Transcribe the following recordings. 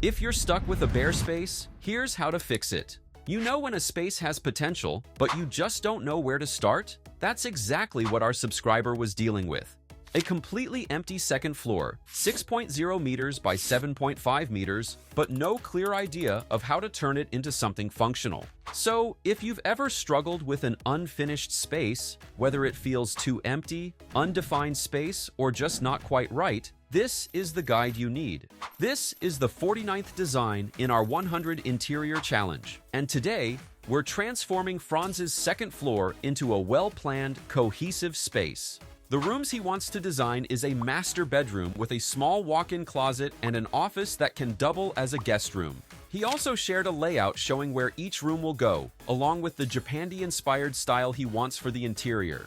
If you're stuck with a bare space, here's how to fix it. You know when a space has potential, but you just don't know where to start? That's exactly what our subscriber was dealing with. A completely empty second floor, 6.0 meters by 7.5 meters, but no clear idea of how to turn it into something functional. So, if you've ever struggled with an unfinished space, whether it feels too empty, undefined space, or just not quite right, this is the guide you need. This is the 49th design in our 100 Interior Challenge, and today, we're transforming Franz's second floor into a well-planned, cohesive space. The rooms he wants to design is a master bedroom with a small walk-in closet and an office that can double as a guest room. He also shared a layout showing where each room will go, along with the Japandi-inspired style he wants for the interior.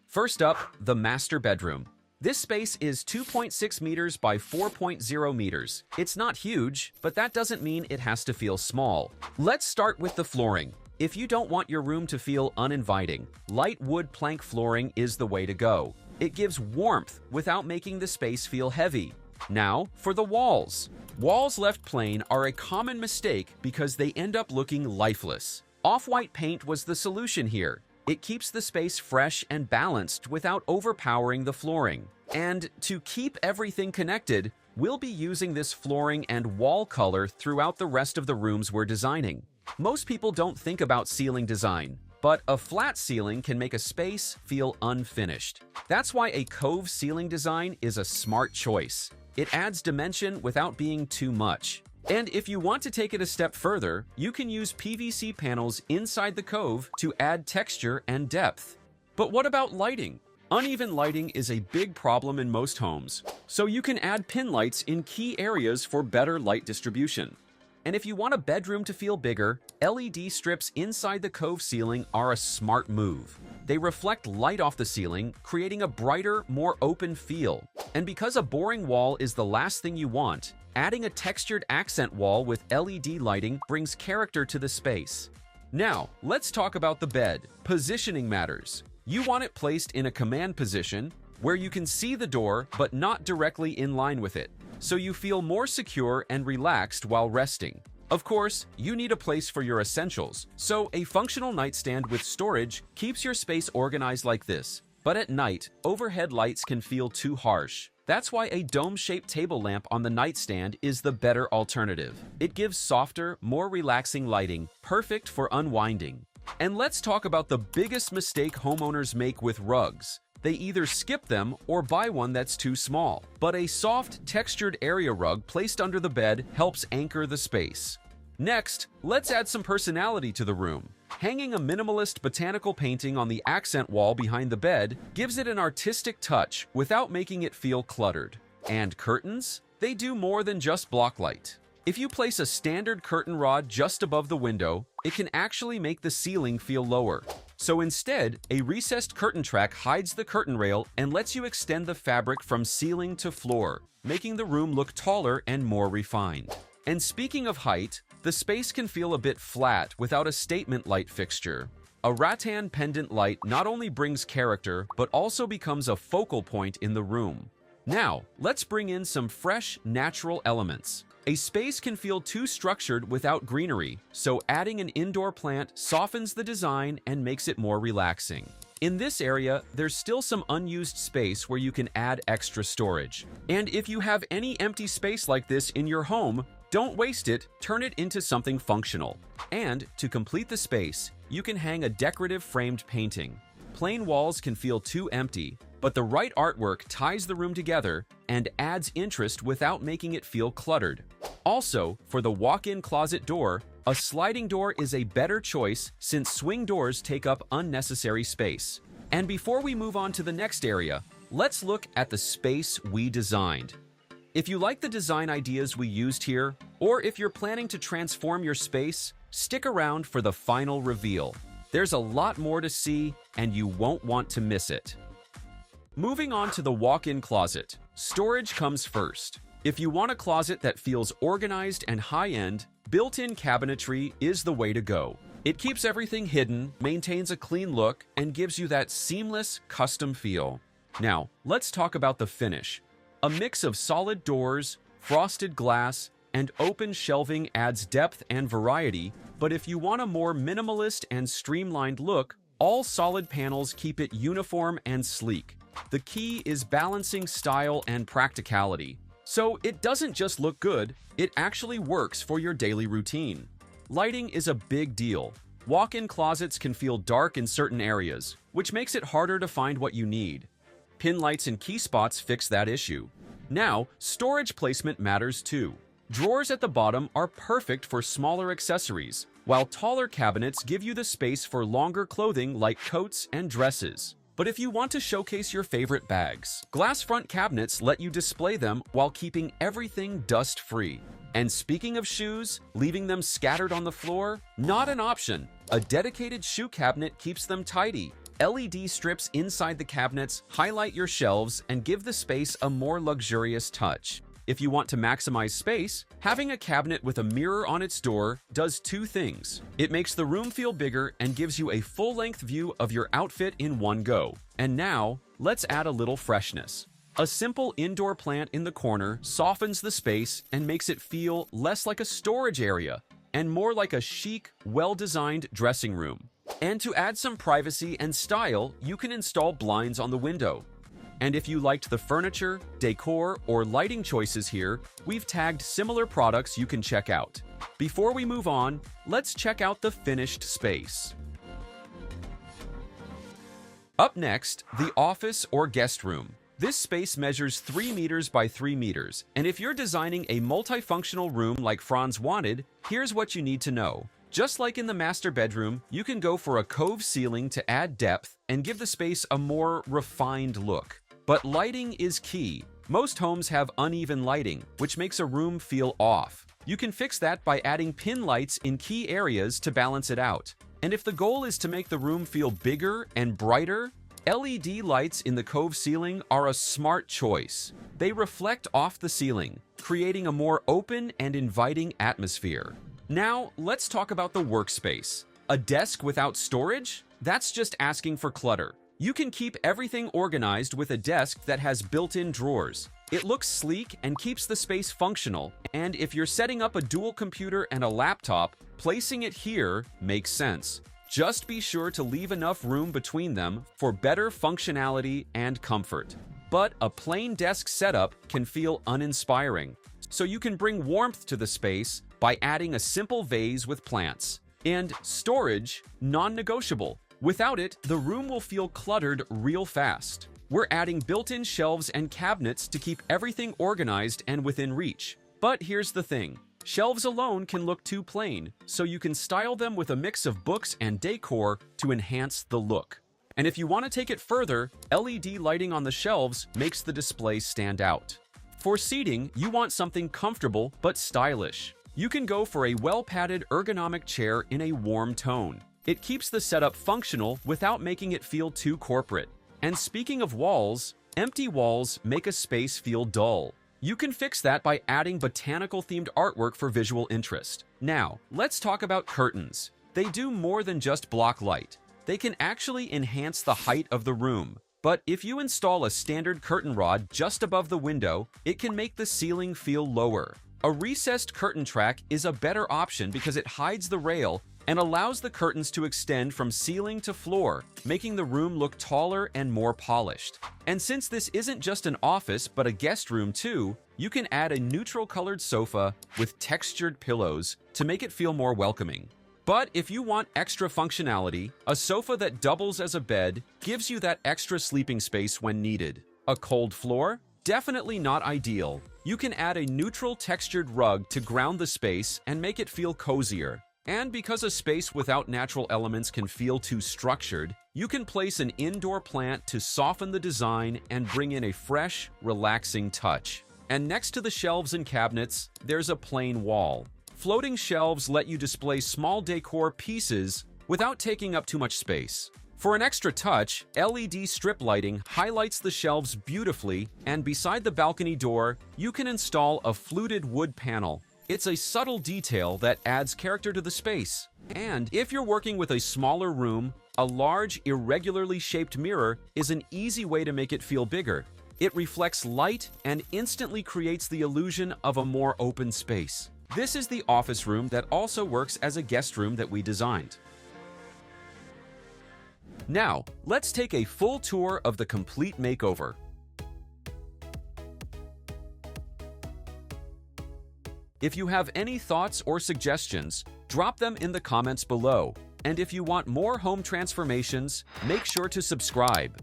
First up, the master bedroom. This space is 2.6 meters by 4.0 meters. It's not huge, but that doesn't mean it has to feel small. Let's start with the flooring. If you don't want your room to feel uninviting, light wood plank flooring is the way to go. It gives warmth without making the space feel heavy. Now, for the walls. Walls left plain are a common mistake because they end up looking lifeless. Off-white paint was the solution here. It keeps the space fresh and balanced without overpowering the flooring. And to keep everything connected, we'll be using this flooring and wall color throughout the rest of the rooms we're designing. Most people don't think about ceiling design, but a flat ceiling can make a space feel unfinished. That's why a cove ceiling design is a smart choice. It adds dimension without being too much. And if you want to take it a step further, you can use PVC panels inside the cove to add texture and depth. But what about lighting? Uneven lighting is a big problem in most homes, so you can add pin lights in key areas for better light distribution. And if you want a bedroom to feel bigger, LED strips inside the cove ceiling are a smart move. They reflect light off the ceiling, creating a brighter, more open feel. And because a boring wall is the last thing you want, adding a textured accent wall with LED lighting brings character to the space. Now, let's talk about the bed. Positioning matters. You want it placed in a command position where you can see the door but not directly in line with it, so you feel more secure and relaxed while resting. Of course, you need a place for your essentials, so a functional nightstand with storage keeps your space organized like this. But at night, overhead lights can feel too harsh. That's why a dome-shaped table lamp on the nightstand is the better alternative. It gives softer, more relaxing lighting, perfect for unwinding. And let's talk about the biggest mistake homeowners make with rugs. They either skip them or buy one that's too small. But a soft, textured area rug placed under the bed helps anchor the space. Next, let's add some personality to the room. Hanging a minimalist botanical painting on the accent wall behind the bed gives it an artistic touch without making it feel cluttered. And curtains? They do more than just block light. If you place a standard curtain rod just above the window, it can actually make the ceiling feel lower. So instead, a recessed curtain track hides the curtain rail and lets you extend the fabric from ceiling to floor, making the room look taller and more refined. And speaking of height, the space can feel a bit flat without a statement light fixture. A rattan pendant light not only brings character, but also becomes a focal point in the room. Now, let's bring in some fresh, natural elements. A space can feel too structured without greenery, so adding an indoor plant softens the design and makes it more relaxing. In this area, there's still some unused space where you can add extra storage. And if you have any empty space like this in your home, don't waste it, turn it into something functional. And to complete the space, you can hang a decorative framed painting. Plain walls can feel too empty, but the right artwork ties the room together and adds interest without making it feel cluttered. Also, for the walk-in closet door, a sliding door is a better choice since swing doors take up unnecessary space. And before we move on to the next area, let's look at the space we designed. If you like the design ideas we used here, or if you're planning to transform your space, stick around for the final reveal. There's a lot more to see, and you won't want to miss it. Moving on to the walk-in closet, storage comes first. If you want a closet that feels organized and high-end, built-in cabinetry is the way to go. It keeps everything hidden, maintains a clean look, and gives you that seamless, custom feel. Now, let's talk about the finish. A mix of solid doors, frosted glass, and open shelving adds depth and variety, but if you want a more minimalist and streamlined look, all solid panels keep it uniform and sleek. The key is balancing style and practicality. So it doesn't just look good, it actually works for your daily routine. Lighting is a big deal. Walk-in closets can feel dark in certain areas, which makes it harder to find what you need. Pin lights and key spots fix that issue. Now, storage placement matters too. Drawers at the bottom are perfect for smaller accessories, while taller cabinets give you the space for longer clothing like coats and dresses. But if you want to showcase your favorite bags, glass front cabinets let you display them while keeping everything dust-free. And speaking of shoes, leaving them scattered on the floor? Not an option. A dedicated shoe cabinet keeps them tidy. LED strips inside the cabinets highlight your shelves and give the space a more luxurious touch. If you want to maximize space, having a cabinet with a mirror on its door does two things. It makes the room feel bigger and gives you a full-length view of your outfit in one go. And now, let's add a little freshness. A simple indoor plant in the corner softens the space and makes it feel less like a storage area and more like a chic, well-designed dressing room. And to add some privacy and style, you can install blinds on the window. And if you liked the furniture, decor, or lighting choices here, we've tagged similar products you can check out. Before we move on, let's check out the finished space. Up next, the office or guest room. This space measures 3 meters by 3 meters, and if you're designing a multifunctional room like Franz wanted, here's what you need to know. Just like in the master bedroom, you can go for a cove ceiling to add depth and give the space a more refined look. But lighting is key. Most homes have uneven lighting, which makes a room feel off. You can fix that by adding pin lights in key areas to balance it out. And if the goal is to make the room feel bigger and brighter, LED lights in the cove ceiling are a smart choice. They reflect off the ceiling, creating a more open and inviting atmosphere. Now, let's talk about the workspace. A desk without storage? That's just asking for clutter. You can keep everything organized with a desk that has built-in drawers. It looks sleek and keeps the space functional, and if you're setting up a dual computer and a laptop, placing it here makes sense. Just be sure to leave enough room between them for better functionality and comfort. But a plain desk setup can feel uninspiring, so you can bring warmth to the space by adding a simple vase with plants. And storage, non-negotiable. Without it, the room will feel cluttered real fast. We're adding built-in shelves and cabinets to keep everything organized and within reach. But here's the thing. Shelves alone can look too plain, so you can style them with a mix of books and decor to enhance the look. And if you want to take it further, LED lighting on the shelves makes the display stand out. For seating, you want something comfortable but stylish. You can go for a well-padded ergonomic chair in a warm tone. It keeps the setup functional without making it feel too corporate. And speaking of walls, empty walls make a space feel dull. You can fix that by adding botanical-themed artwork for visual interest. Now, let's talk about curtains. They do more than just block light. They can actually enhance the height of the room. But if you install a standard curtain rod just above the window, it can make the ceiling feel lower. A recessed curtain track is a better option because it hides the rail and allows the curtains to extend from ceiling to floor, making the room look taller and more polished. And since this isn't just an office but a guest room too, you can add a neutral-colored sofa with textured pillows to make it feel more welcoming. But if you want extra functionality, a sofa that doubles as a bed gives you that extra sleeping space when needed. A cold floor? Definitely not ideal. You can add a neutral textured rug to ground the space and make it feel cozier. And because a space without natural elements can feel too structured, you can place an indoor plant to soften the design and bring in a fresh, relaxing touch. And next to the shelves and cabinets, there's a plain wall. Floating shelves let you display small decor pieces without taking up too much space. For an extra touch, LED strip lighting highlights the shelves beautifully, and beside the balcony door, you can install a fluted wood panel. It's a subtle detail that adds character to the space. And if you're working with a smaller room, a large, irregularly shaped mirror is an easy way to make it feel bigger. It reflects light and instantly creates the illusion of a more open space. This is the office room that also works as a guest room that we designed. Now, let's take a full tour of the complete makeover. If you have any thoughts or suggestions, drop them in the comments below. And if you want more home transformations, make sure to subscribe.